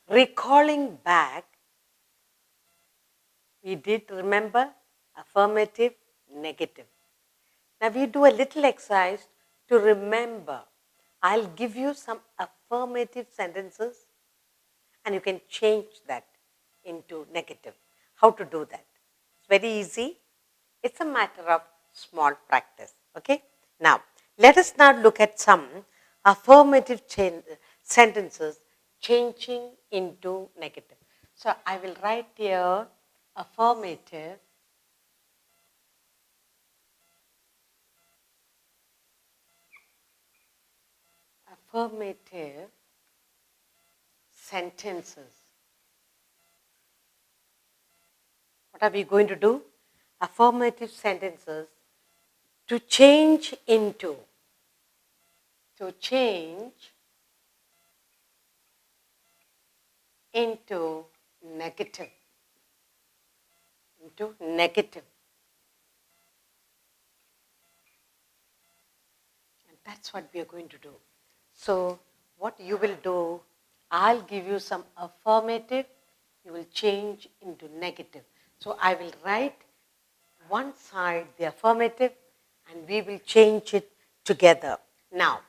recalling back, we did remember affirmative, negative. Now we do a little exercise to remember. I'll give you some affirmative sentences and you can change that into negative. How to do that? It's very easy. It's a matter of small practice. Okay? Now, let us now look at some affirmative sentences changing into negative. So, I will write here affirmative sentences. What are we going to do? Affirmative sentences to change into negative. And that's what we are going to do. So, what you will do, I'll give you some affirmative, you will change into negative. So, I will write one side the affirmative and we will change it together. Now,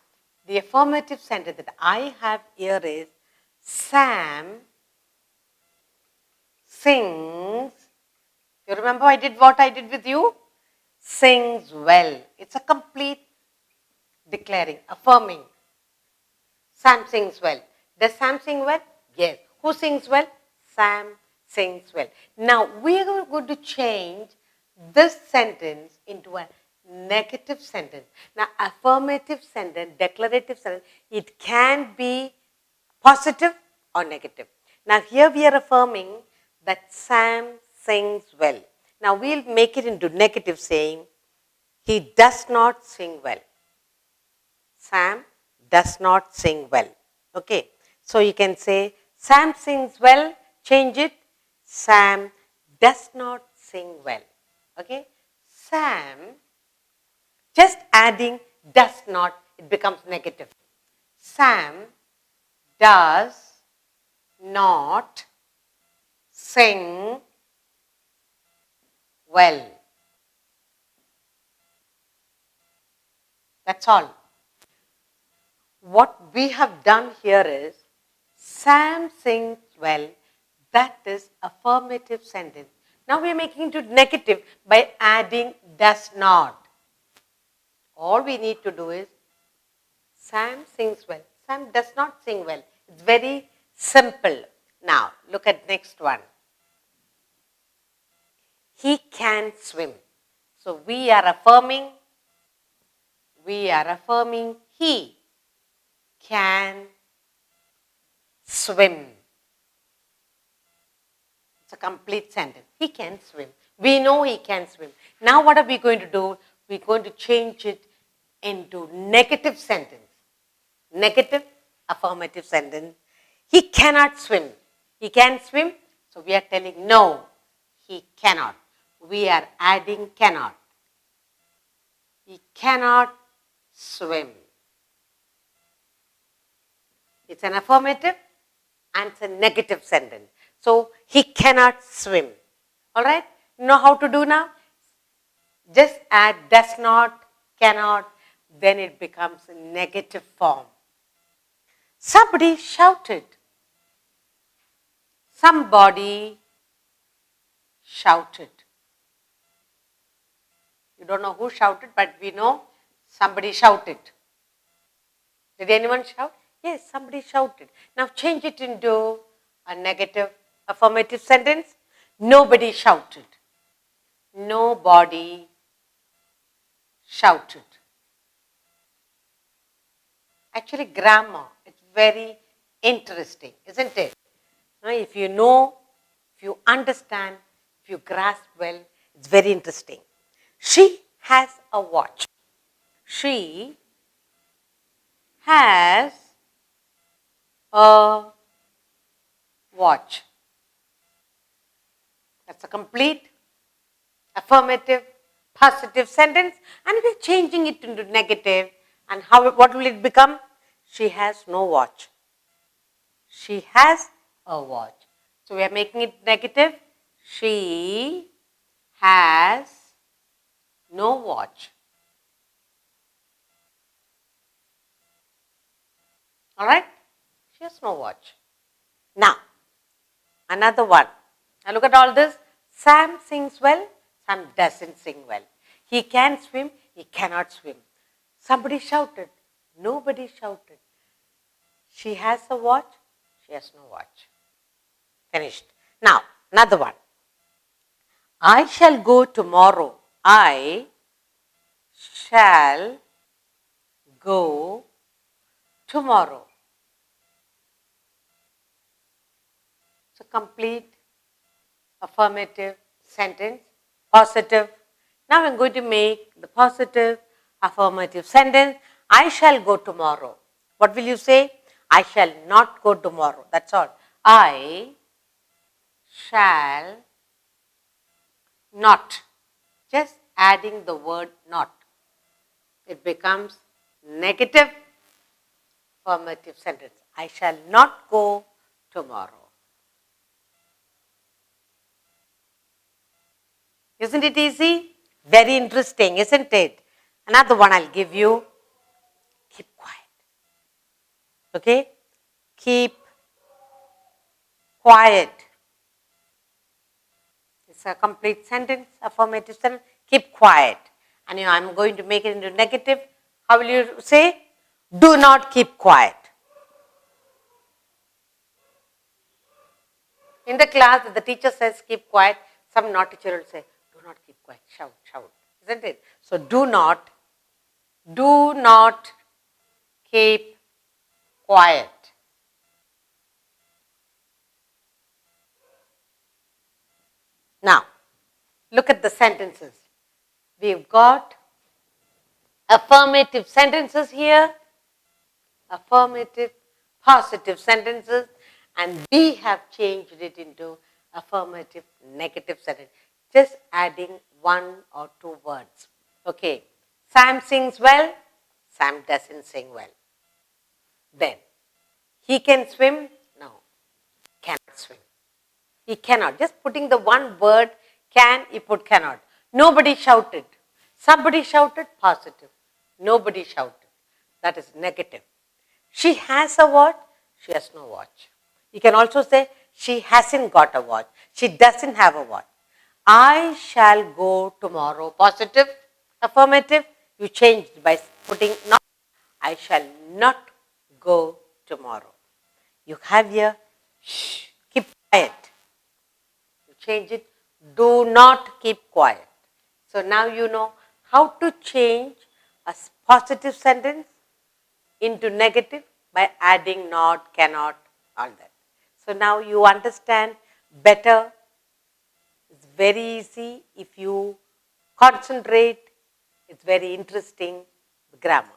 the affirmative sentence that I have here is Sam sings. You remember I did what I did with you? Sings well. It's a complete declaring, affirming. Sam sings well. Does Sam sing well? Yes. Who sings well? Sam sings well. Now, we are going to change this sentence into a negative sentence. Now, affirmative sentence, declarative sentence, it can be positive or negative. Now, here we are affirming that Sam sings well. Now, we'll make it into negative saying, he does not sing well. Sam does not sing well. Okay. So, you can say, Sam sings well, change it. Sam does not sing well. Okay. Sam, just adding does not, it becomes negative. Sam does not sing well. That's all. What we have done here is, Sam sings well, that is affirmative sentence. Now we are making it negative by adding does not. All we need to do is, Sam sings well. Sam does not sing well. It's very simple. Now, look at next one. He can swim. So, we are affirming he can swim. It's a complete sentence. He can swim. We know he can swim. Now, what are we going to do? We're going to change it into negative sentence. Negative, affirmative sentence. He cannot swim. He can swim. So we are telling no, he cannot. We are adding cannot. He cannot swim. It's an affirmative and it's a negative sentence. So he cannot swim. All right? You know how to do now? Just add does not, cannot, then it becomes a negative form. Somebody shouted. Somebody shouted. You don't know who shouted, but we know somebody shouted. Did anyone shout? Yes, somebody shouted. Now change it into a negative affirmative sentence. Nobody shouted. Nobody shouted. Actually, grammar, it's very interesting, isn't it? Now, if you know, if you understand, if you grasp well, it's very interesting. She has a watch. She has a watch. That's a complete affirmative, positive sentence, and we're changing it into negative. And what will it become? She has no watch. She has a watch. So we are making it negative. She has no watch. All right? She has no watch. Now, another one. Now look at all this. Sam sings well. Sam doesn't sing well. He can swim. He cannot swim. Somebody shouted. Nobody shouted. She has a watch. She has no watch. Finished. Now, another one. I shall go tomorrow. I shall go tomorrow. It's a complete affirmative sentence, positive. Now I'm going to make the positive affirmative sentence. I shall go tomorrow. What will you say? I shall not go tomorrow. That's all. I shall not. Just adding the word not. It becomes negative affirmative sentence. I shall not go tomorrow. Isn't it easy? Very interesting, isn't it? Another one I'll give you. Keep quiet. Okay? Keep quiet. It's a complete sentence, affirmative sentence. Keep quiet. And I'm going to make it into negative. How will you say? Do not keep quiet. In the class, if the teacher says keep quiet, some naughty children will say, do not keep quiet, shout, shout. Isn't it? So do not keep quiet. Now, look at the sentences. We've got affirmative sentences here, affirmative, positive sentences, and we have changed it into affirmative, negative sentence. Just adding one or two words. Okay, Sam sings well, Sam doesn't sing well. Then, he can swim? No, cannot swim. He cannot. Just putting the one word can, you put cannot. Nobody shouted. Somebody shouted, positive. Nobody shouted. That is negative. She has a watch, she has no watch. You can also say, she hasn't got a watch. She doesn't have a watch. I shall go tomorrow. Positive, affirmative. You changed by putting not. I shall not go tomorrow. You have here, shh, keep quiet. You change it, do not keep quiet. So now you know how to change a positive sentence into negative by adding not, cannot, all that. So now you understand better. It's very easy if you concentrate. It's very interesting, the grammar.